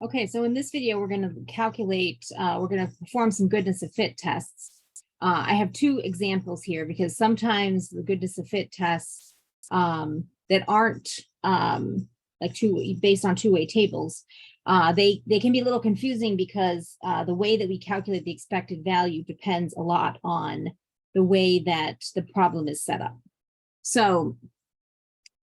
Okay, so in this video, we're going to calculate, we're going to perform some goodness of fit tests. I have two examples here because sometimes the goodness of fit tests that aren't like based on two-way tables, they can be a little confusing because the way that we calculate the expected value depends a lot on the way that the problem is set up. So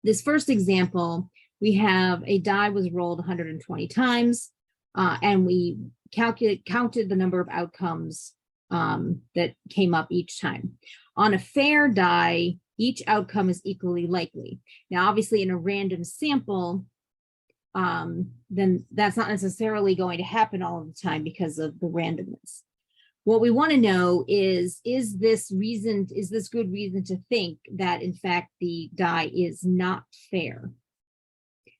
this first example, we have a die was rolled 120 times, and we counted the number of outcomes that came up each time. On a fair die, each outcome is equally likely. Now, obviously, in a random sample, then that's not necessarily going to happen all of the time because of the randomness. What we want to know is this good reason to think that, in fact, the die is not fair?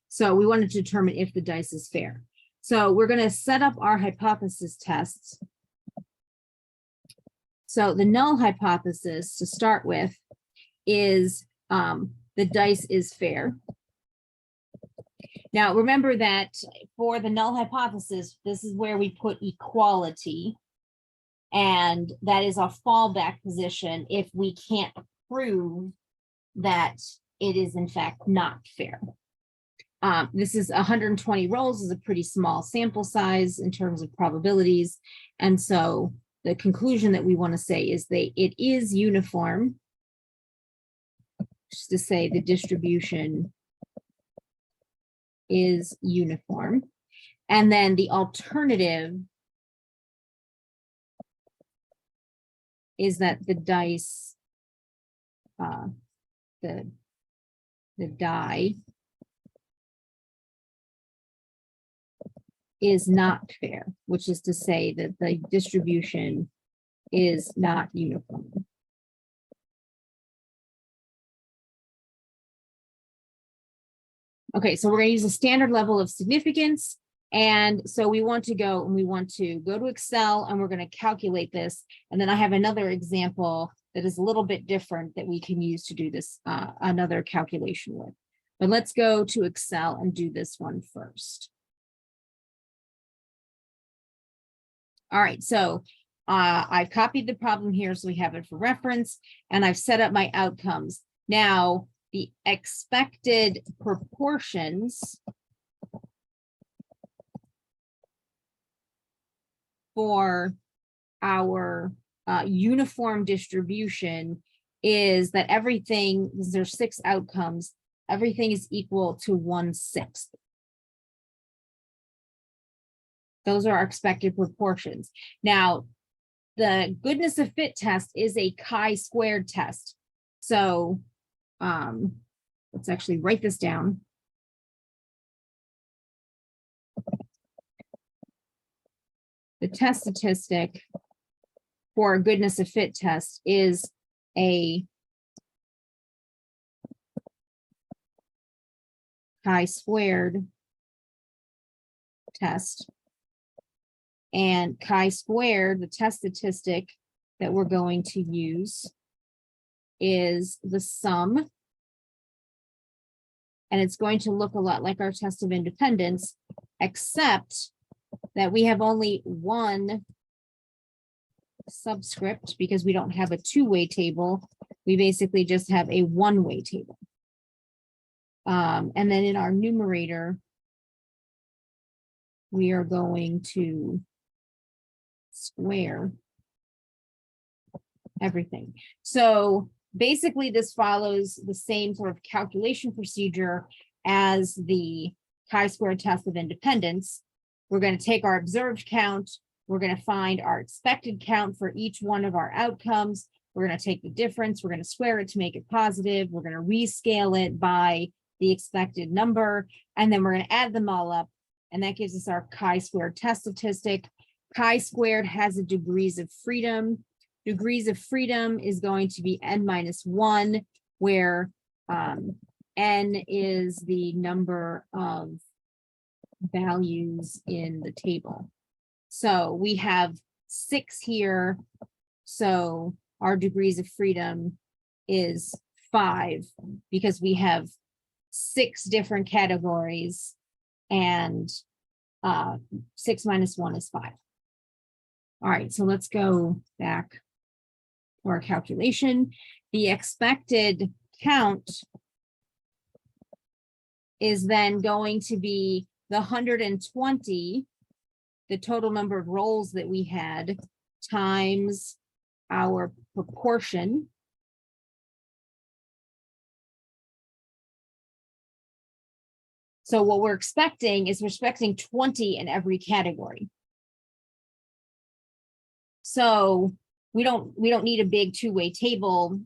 So we want to determine if the dice is fair. So we're going to set up our hypothesis tests. So the null hypothesis to start with is the dice is fair. Now, remember that for the null hypothesis, this is where we put equality. And that is our fallback position if we can't prove that it is, in fact, not fair. This is 120 rolls is a pretty small sample size in terms of probabilities. And so the conclusion that we want to say is that it is uniform, just to say the distribution is uniform. And then the alternative is that the dice, the die is not fair, which is to say that the distribution is not uniform. Okay, so we're going to use a standard level of significance. And so we want to go to Excel and we're going to calculate this. And then I have another example that is a little bit different that we can use to do this, another calculation with. But let's go to Excel and do this one first. All right, so I've copied the problem here so we have it for reference, and I've set up my outcomes. Now, the expected proportions for our uniform distribution is that everything, there's 6 outcomes, everything is equal to 1/6. Those are our expected proportions. Now, the goodness of fit test is a chi-squared test. So let's actually write this down. The test statistic for a goodness of fit test is a chi-squared test. And chi-squared, the test statistic that we're going to use is the sum. And it's going to look a lot like our test of independence, except that we have only one subscript because we don't have a two-way table. We basically just have a one-way table. And then in our numerator, we are going to square everything. So basically this follows the same sort of calculation procedure as the chi-square test of independence. We're going to take our observed count. We're going to find our expected count for each one of our outcomes. We're going to take the difference. We're going to square it to make it positive. We're going to rescale it by the expected number. And then we're going to add them all up. And that gives us our chi-squared test statistic. Chi-squared has a degrees of freedom. Degrees of freedom is going to be n-1, where n is the number of values in the table. So we have 6 here. So our degrees of freedom is 5 because we have 6 different categories and 6 minus 1 is 5. All right, so let's go back to our calculation. The expected count is then going to be the 120, the total number of rolls that we had, times our proportion. So what we're expecting is we're expecting 20 in every category. So we don't need a big two-way table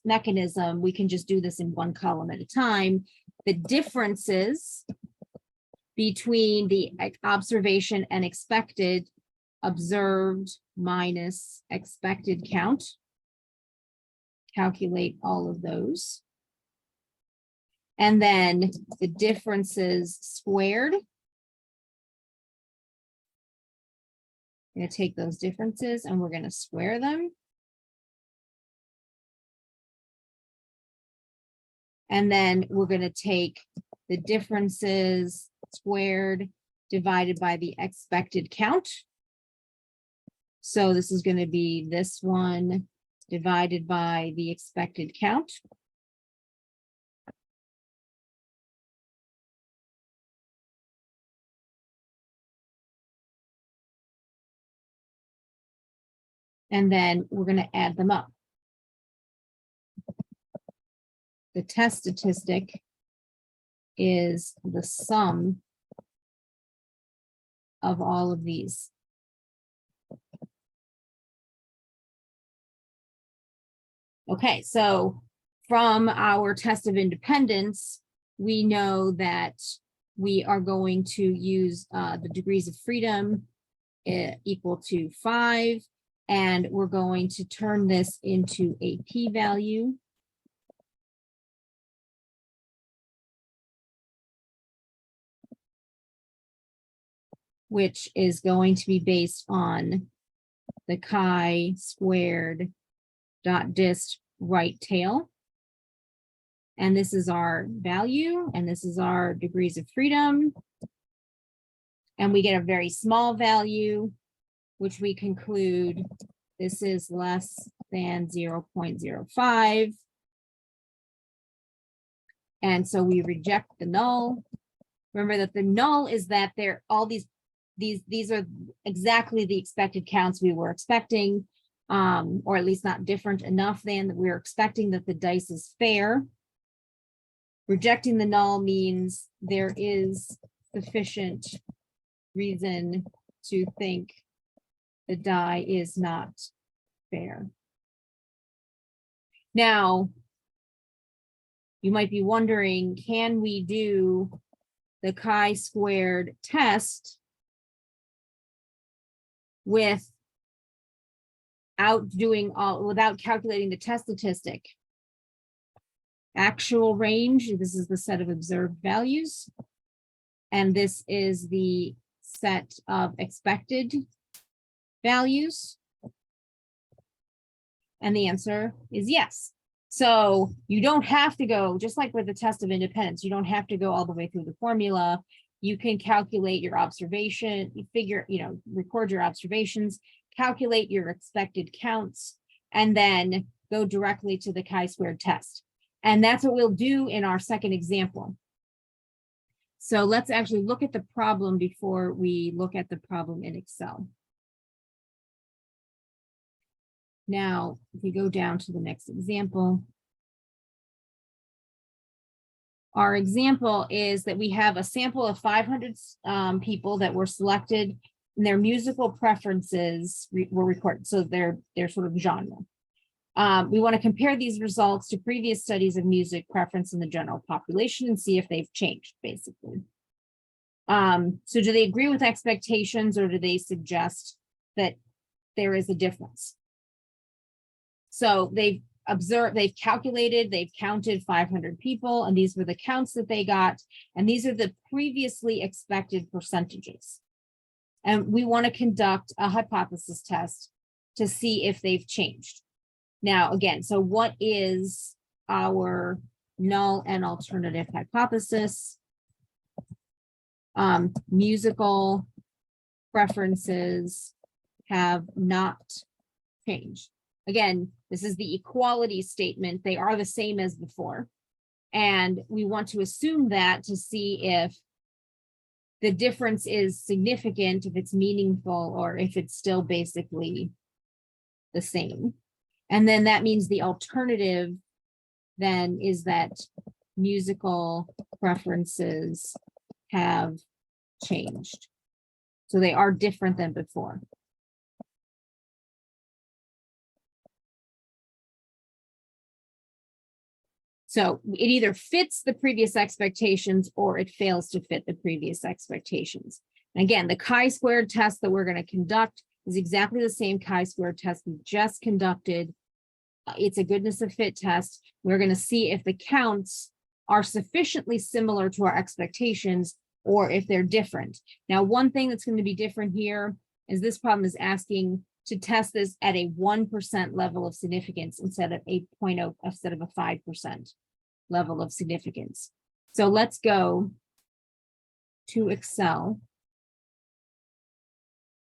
mechanism. We can just do this in one column at a time. The differences between the observation and expected, observed minus expected count. Calculate all of those. And then the differences squared. I'm going to take those differences and we're going to square them. And then we're going to take the differences squared divided by the expected count. So this is going to be this one divided by the expected count. And then we're going to add them up. The test statistic is the sum of all of these. Okay, so from our test of independence, we know that we are going to use the degrees of freedom equal to 5, and we're going to turn this into a p-value. Which is going to be based on the chi-squared dot dist right tail. And this is our value, and this is our degrees of freedom. And we get a very small value, which we conclude this is less than 0.05. And so we reject the null. Remember that the null is that they're all these are exactly the expected counts we were expecting, or at least not different enough than that we're expecting that the dice is fair. Rejecting the null means there is sufficient reason to think the die is not fair. Now, you might be wondering, can we do the chi-squared test without calculating the test statistic? Actual range, this is the set of observed values, and this is the set of expected values. And the answer is yes. So you don't have to go, just like with the test of independence, you don't have to go all the way through the formula. You can calculate your observation, record your observations, calculate your expected counts, and then go directly to the chi-squared test. And that's what we'll do in our second example. So let's actually look at the problem before we look at the problem in Excel. Now, if we go down to the next example, our example is that we have a sample of 500 people that were selected, and their musical preferences were recorded. So they're sort of genre. We want to compare these results to previous studies of music preference in the general population and see if they've changed, basically. So do they agree with expectations, or do they suggest that there is a difference? So they've observed, they've calculated, they've counted 500 people, and these were the counts that they got, and these are the previously expected percentages. And we want to conduct a hypothesis test to see if they've changed. Now, again, so what is our null and alternative hypothesis? musical preferences have not changed. Again, this is the equality statement. They are the same as before. And we want to assume that to see if the difference is significant, if it's meaningful, or if it's still basically the same. And then that means the alternative then is that musical preferences have changed. So they are different than before. So it either fits the previous expectations or it fails to fit the previous expectations. And again, the chi-squared test that we're going to conduct is exactly the same chi-squared test we just conducted. It's a goodness of fit test. We're going to see if the counts are sufficiently similar to our expectations or if they're different. Now, one thing that's going to be different here is this problem is asking to test this at a 1% level of significance instead of a 0.0, instead of a 5% level of significance. So let's go to Excel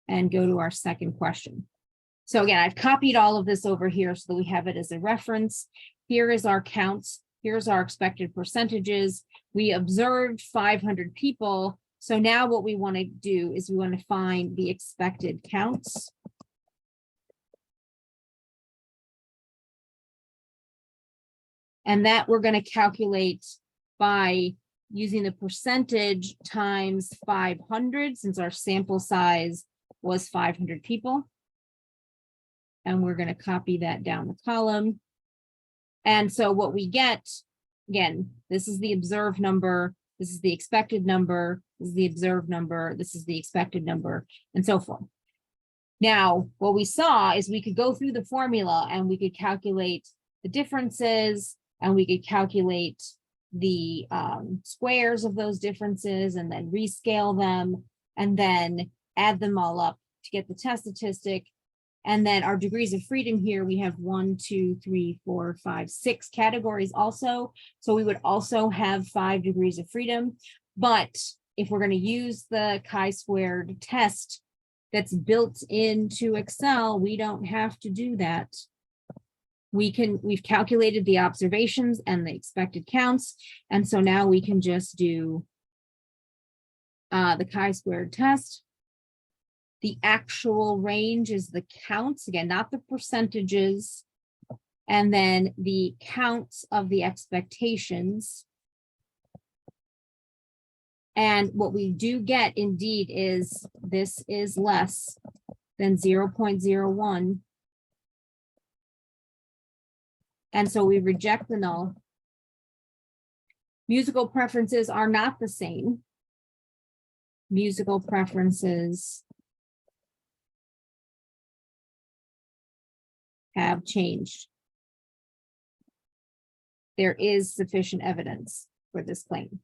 and go to our second question. So again, I've copied all of this over here so that we have it as a reference. Here is our counts. Here's our expected percentages. We observed 500 people. So now what we want to do is we want to find the expected counts. And that we're going to calculate by using the percentage times 500, since our sample size was 500 people. And we're going to copy that down the column. And so what we get, again, this is the observed number, this is the expected number, this is the observed number, this is the expected number, and so forth. Now, what we saw is we could go through the formula and we could calculate the differences, and we could calculate the squares of those differences and then rescale them and then add them all up to get the test statistic. And then our degrees of freedom here, we have 1, 2, 3, 4, 5, 6 categories also. So we would also have 5 degrees of freedom. But if we're going to use the chi-squared test that's built into Excel, we don't have to do that. We've calculated the observations and the expected counts. And so now we can just do the chi-squared test. The actual range is the counts, again, not the percentages, and then the counts of the expectations. And what we do get indeed is this is less than 0.01. And so we reject the null. Musical preferences are not the same. Musical preferences have changed. There is sufficient evidence for this claim.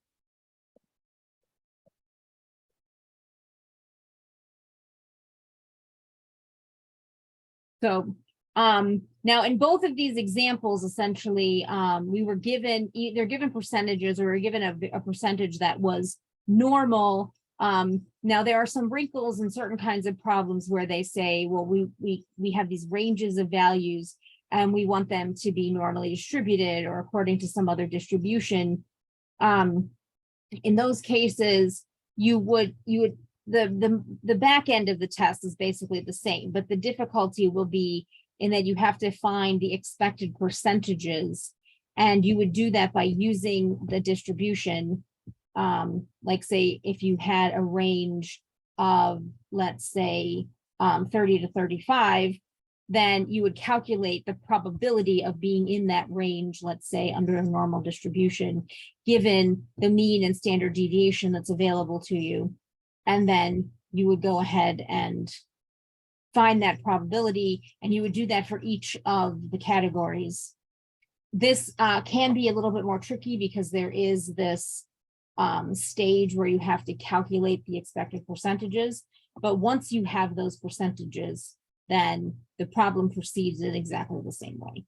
So now in both of these examples, essentially, we were given either given percentages or we were given a percentage that was normal. Now there are some wrinkles in certain kinds of problems where they say, well, we have these ranges of values and we want them to be normally distributed or according to some other distribution. In those cases, the back end of the test is basically the same, but the difficulty will be in that you have to find the expected percentages, and you would do that by using the distribution. Like say, if you had a range of, let's say, 30 to 35, then you would calculate the probability of being in that range, let's say, under a normal distribution, given the mean and standard deviation that's available to you. And then you would go ahead and find that probability, and you would do that for each of the categories. This can be a little bit more tricky because there is this stage where you have to calculate the expected percentages. But once you have those percentages, then the problem proceeds in exactly the same way.